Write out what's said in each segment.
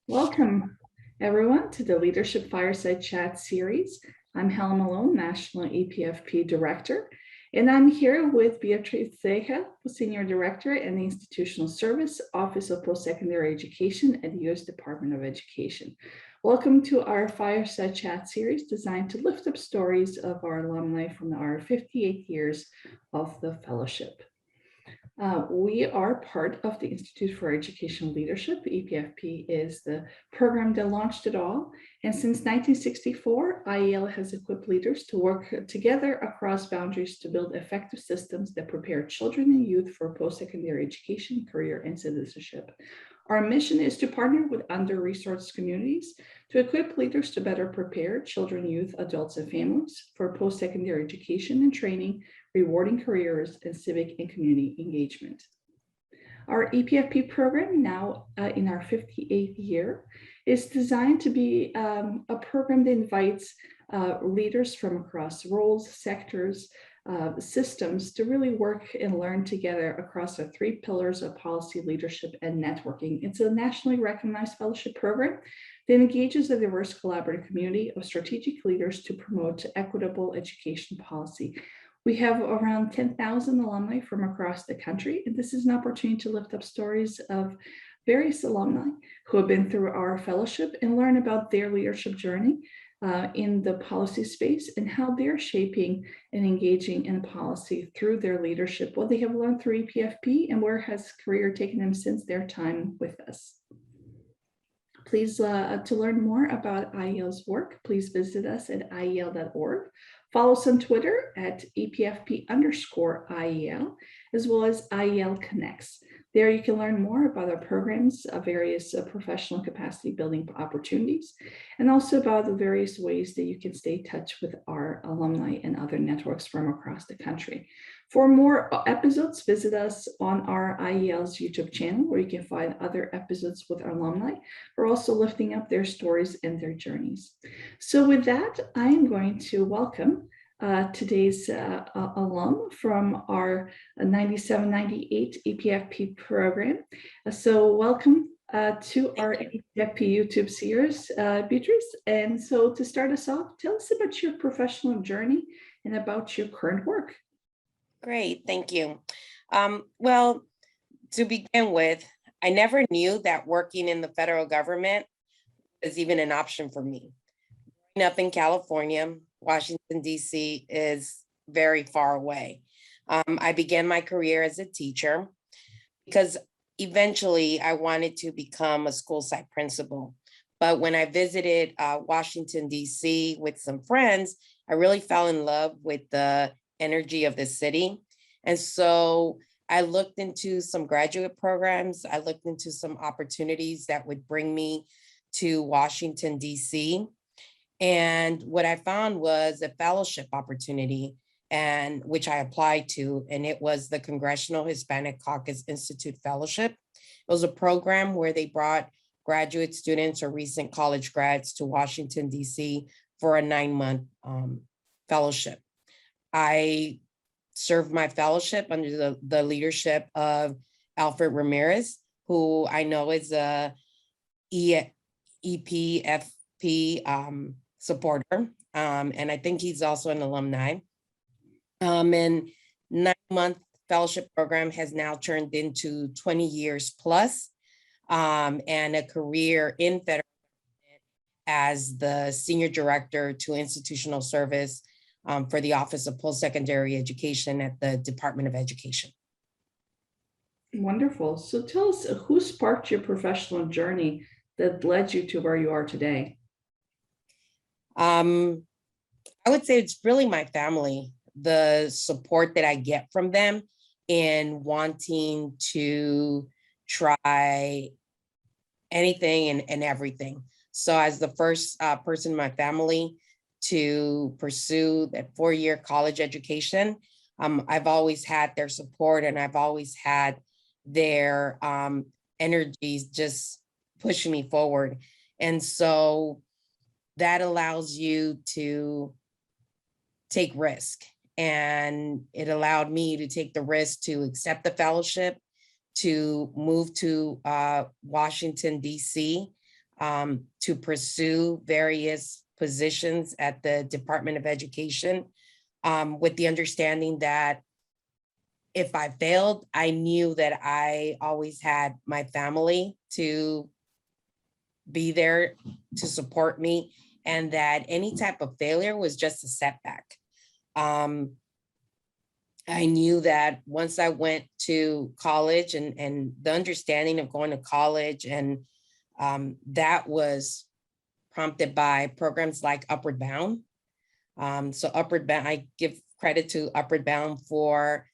Welcome, everyone, to the Leadership Fireside Chat series. I'm Helen Malone, National Epfp Director, and I'm here with Beatriz Ceja, Senior Director in the Institutional Service, Office of Postsecondary Education at the U.S. Department of Education. Welcome to our Fireside Chat series designed to lift up stories of our alumni from our 58 years of the fellowship. We are part of the Institute for Educational Leadership. EPFP is the program that launched it all. And since 1964, IEL has equipped leaders to work together across boundaries to build effective systems that prepare children and youth for post-secondary education, career, and citizenship. Our mission is to partner with under-resourced communities to equip leaders to better prepare children, youth, adults, and families for post-secondary education and training, rewarding careers, and civic and community engagement. Our EPFP program, now in our 58th year, is designed to be a program that invites leaders from across roles, sectors, systems to really work and learn together across the three pillars of policy, leadership, and networking. It's a nationally recognized fellowship program that engages a diverse collaborative community of strategic leaders to promote equitable education policy. We have around 10,000 alumni from across the country, and this is an opportunity to lift up stories of various alumni who have been through our fellowship and learn about their leadership journey in the policy space and how they're shaping and engaging in policy through their leadership, what they have learned through EPFP, and where has career taken them since their time with us. Please, to learn more about IEL's work, please visit us at IEL.org. Follow us on Twitter at EPFP_IEL, as well as IEL Connects. There you can learn more about our programs, various professional capacity building opportunities, and also about the various ways that you can stay in touch with our alumni and other networks from across the country. For more episodes, visit us on our IEL's YouTube channel, where you can find other episodes with our alumni. We're also lifting up their stories and their journeys. So with that, I am going to welcome today's alum from our 97-98 EPFP program. So welcome to our EPFP YouTube series, Beatriz. And so to start us off, tell us about your professional journey and about your current work. Great, thank you. Well, to begin with, I never knew that working in the federal government was even an option for me. Growing up in California, Washington, D.C. is very far away. I began my career as a teacher because eventually I wanted to become a school site principal. But when I visited Washington, D.C. with some friends, I really fell in love with the energy of the city. And so I looked into some graduate programs. I looked into some opportunities that would bring me to Washington, D.C. And what I found was a fellowship opportunity, and which I applied to, and it was the Congressional Hispanic Caucus Institute Fellowship. It was a program where they brought graduate students or recent college grads to Washington, D.C. for a 9-month fellowship. I served my fellowship under the leadership of Alfred Ramirez, who I know is a EPFP supporter, and I think he's also an alumni. And 9-month fellowship program has now turned into 20 years plus, and a career in federal government as the senior director to institutional service for the Office of Post-Secondary Education at the Department of Education. Wonderful. So tell us, who sparked your professional journey that led you to where you are today? I would say it's really my family, the support that I get from them in wanting to try anything and everything. So as the first person in my family to pursue that 4-year college education, I've always had their support, and I've always had their energies just pushing me forward. And so that allows you to take risk. And it allowed me to take the risk to accept the fellowship, to move to Washington, D.C., to pursue various positions at the Department of Education, with the understanding that if I failed, I knew that I always had my family to be there to support me, and that any type of failure was just a setback. I knew that once I went to college, and the understanding of going to college, and that was prompted by programs like Upward Bound. So Upward Bound, I give credit to Upward Bound for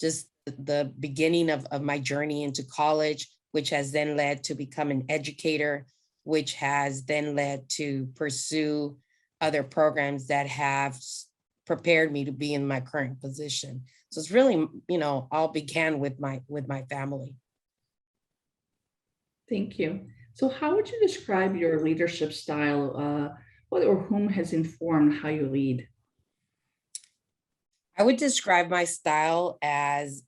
just the beginning of my journey into college, which has then led to become an educator, which has then led to pursue other programs that have prepared me to be in my current position. So it's really, all began with my family. Thank you. So how would you describe your leadership style? What or whom has informed how you lead? I would describe my style as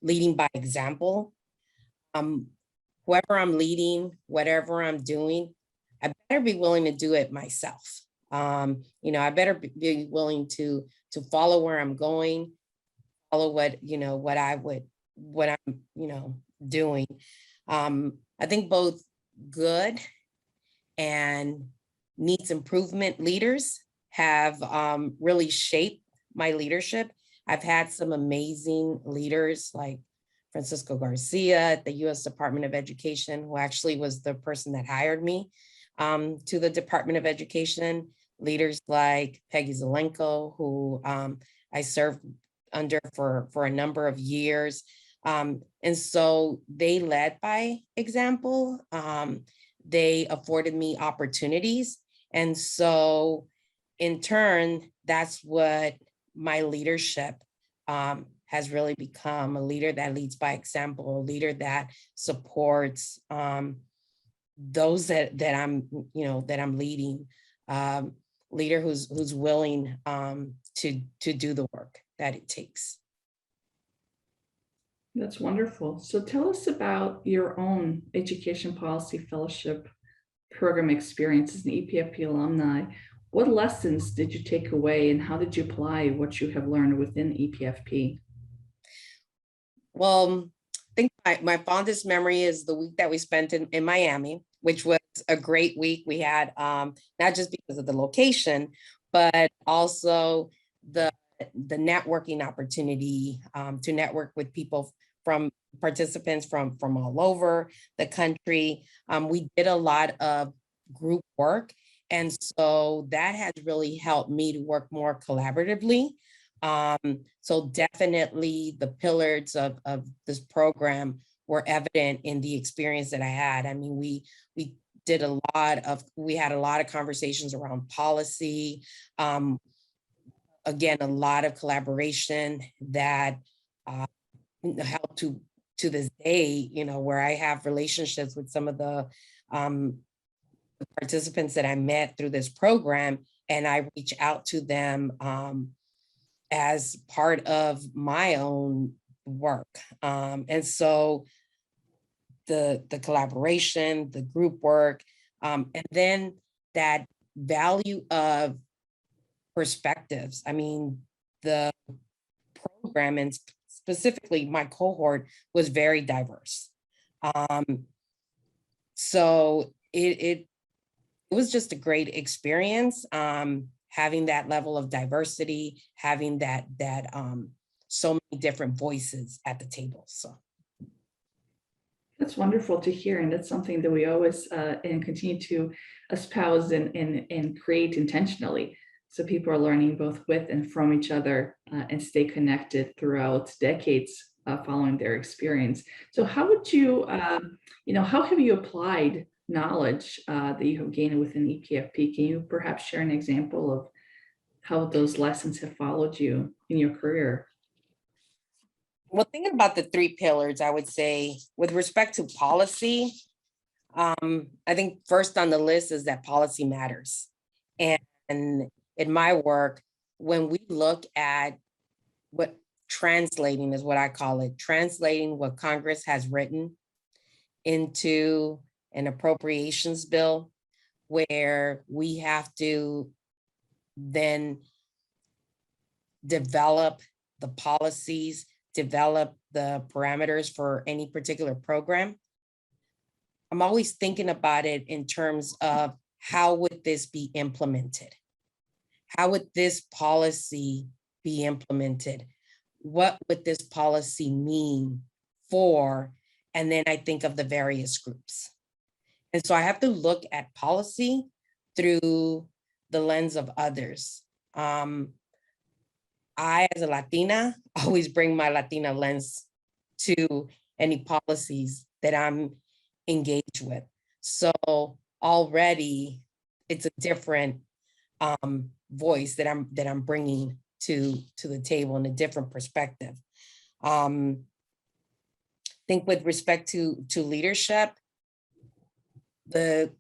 leading by example. Whoever I'm leading, whatever I'm doing, I better be willing to do it myself. I better be willing to follow where I'm going, follow what I'm doing. I think both good and needs improvement leaders have really shaped my leadership. I've had some amazing leaders like Francisco Garcia at the U.S. Department of Education, who actually was the person that hired me to the Department of Education. Leaders like Peggy Zelenko, who I served under for a number of years. And so they led by example. They afforded me opportunities. And so in turn, that's what my leadership has really become, a leader that leads by example, a leader that supports those that I'm leading, leader who's willing to do the work that it takes. That's wonderful. So tell us about your own education policy fellowship program experience as an EPFP alumni. What lessons did you take away, and how did you apply what you have learned within EPFP? Well, I think my fondest memory is the week that we spent in Miami, which was a great week. We had, not just because of the location, but also the networking opportunity to network with people from participants from all over the country. We did a lot of group work. And so that has really helped me to work more collaboratively. So definitely the pillars of this program were evident in the experience that I had. I mean, we had a lot of conversations around policy. Again, a lot of collaboration that helped to this day, where I have relationships with some of the participants that I met through this program, and I reach out to them as part of my own work. And so the collaboration, the group work, and then that value of perspectives. I mean, the program, and specifically my cohort, was very diverse. So it was just a great experience, having that level of diversity, having that so many different voices at the table. So that's wonderful to hear, and that's something that we always and continue to espouse and create intentionally. So people are learning both with and from each other and stay connected throughout decades following their experience. So how would you, how have you applied knowledge that you have gained within EPFP? Can you perhaps share an example of how those lessons have followed you in your career? well, thinking about the three pillars, I would say with respect to policy, I think first on the list is that policy matters. And in my work, when we look at what translating is what I call it, translating what Congress has written into an appropriations bill where we have to then develop the policies, develop the parameters for any particular program. I'm always thinking about it in terms of how would this be implemented? How would this policy be implemented? What would this policy mean for? And then I think of the various groups. And so I have to look at policy through the lens of others. I, as a Latina, always bring my Latina lens to any policies that I'm engaged with. So already it's a different voice that I'm bringing to the table in a different perspective. I think with respect to leadership, the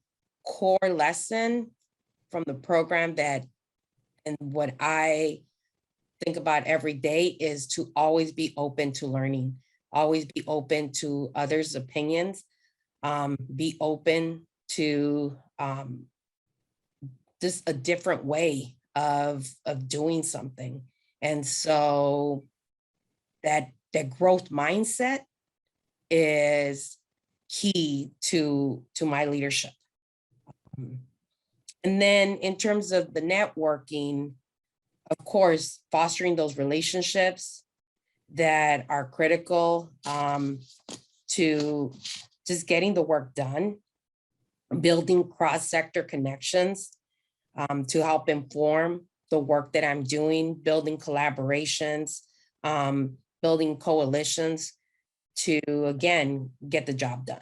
core lesson from the program that, and what I think about every day, is to always be open to learning, always be open to others' opinions, be open to just a different way of doing something. And so that growth mindset is key to my leadership. And then in terms of the networking, of course, fostering those relationships that are critical to just getting the work done, building cross-sector connections to help inform the work that I'm doing, building collaborations, building coalitions to, again, get the job done.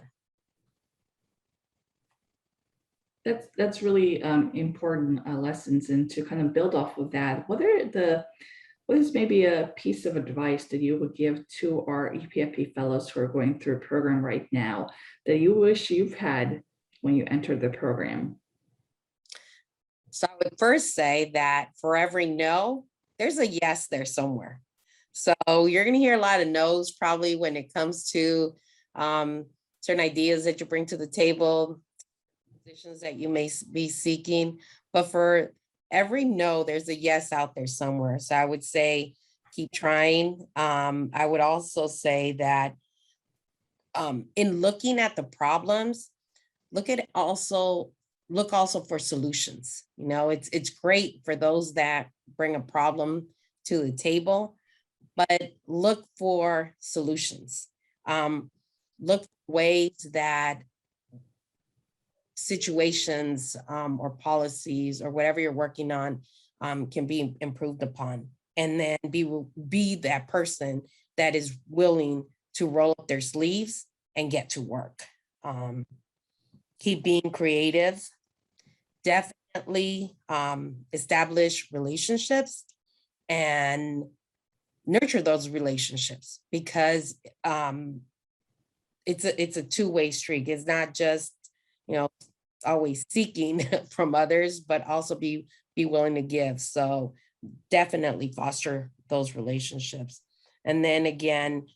That's really important lessons, and to kind of build off of that, what is maybe a piece of advice that you would give to our EPFP fellows who are going through a program right now that you wish you've had when you entered the program? So I would first say that for every no, there's a yes there somewhere. So you're going to hear a lot of no's probably when it comes to certain ideas that you bring to the table, positions that you may be seeking. But for every no, there's a yes out there somewhere. So I would say keep trying. I would also say that in looking at the problems, look also for solutions. You know, it's great for those that bring a problem to the table, but look for solutions. Look for ways that situations or policies or whatever you're working on can be improved upon, and then be that person that is willing to roll up their sleeves and get to work. Keep being creative. Definitely establish relationships and nurture those relationships, because it's a two-way streak. It's not just, you know, always seeking from others, but also be willing to give. So definitely foster those relationships. And then again,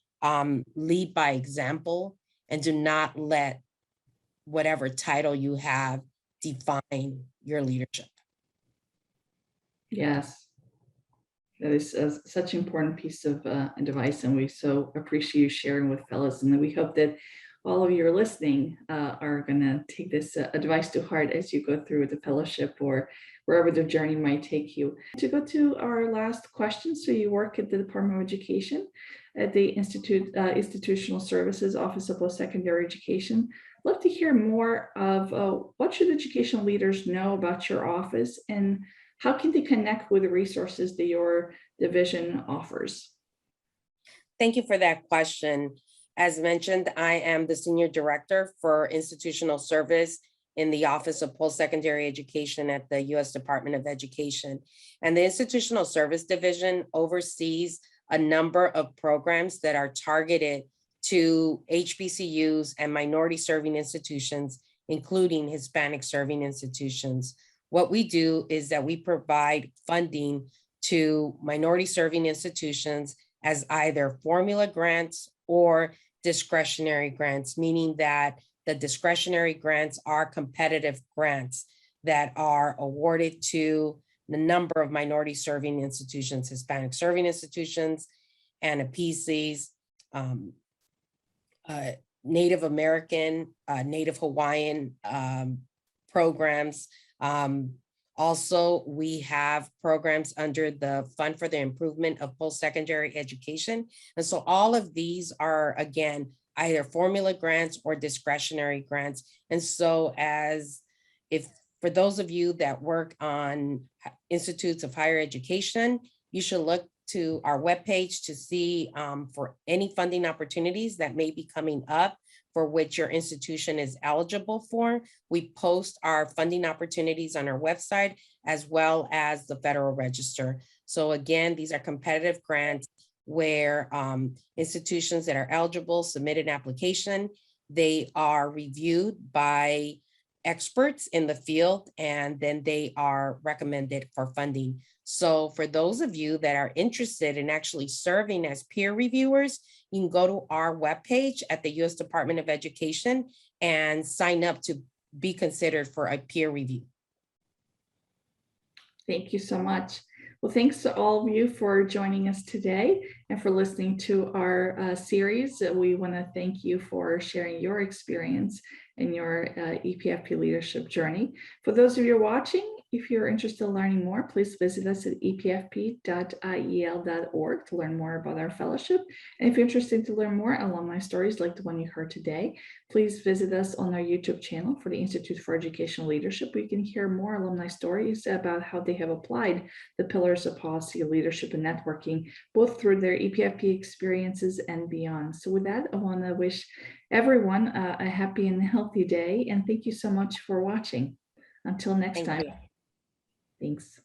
lead by example, and do not let whatever title you have define your leadership. Yes, that is such an important piece of advice, and we so appreciate you sharing with fellows. And we hope that all of you are listening are going to take this advice to heart as you go through the fellowship or wherever the journey might take you. To go to our last question, so you work at the Department of Education at the Institutional Services Office of Post-Secondary Education. I'd love to hear more of what should educational leaders know about your office, and how can they connect with the resources that your division offers? Thank you for that question. As mentioned, I am the Senior Director for Institutional Service in the Office of Post-Secondary Education at the U.S. Department of Education. And the Institutional Service Division oversees a number of programs that are targeted to HBCUs and minority serving institutions, including Hispanic serving institutions. What we do is that we provide funding to minority serving institutions as either formula grants or discretionary grants, meaning that the discretionary grants are competitive grants that are awarded to the number of minority serving institutions, Hispanic serving institutions, and APCs, Native American, Native Hawaiian programs. Also, we have programs under the Fund for the Improvement of Post-Secondary Education. And so all of these are, again, either formula grants or discretionary grants. And so for those of you that work on institutes of higher education, you should look to our webpage to see for any funding opportunities that may be coming up for which your institution is eligible for. We post our funding opportunities on our website as well as the Federal Register. So again, these are competitive grants where institutions that are eligible submit an application. They are reviewed by experts in the field, and then they are recommended for funding. So for those of you that are interested in actually serving as peer reviewers, you can go to our webpage at the U.S. Department of Education and sign up to be considered for a peer review. Thank you so much. Well, thanks to all of you for joining us today and for listening to our series. We want to thank you for sharing your experience in your EPFP leadership journey. For those of you watching, if you're interested in learning more, please visit us at epfp.iel.org to learn more about our fellowship. And if you're interested to learn more alumni stories like the one you heard today, please visit us on our YouTube channel for the Institute for Educational Leadership. We can hear more alumni stories about how they have applied the pillars of policy, leadership, and networking, both through their EPFP experiences and beyond. So with that, I want to wish everyone a happy and healthy day. And thank you so much for watching. Until next time. You. Thanks.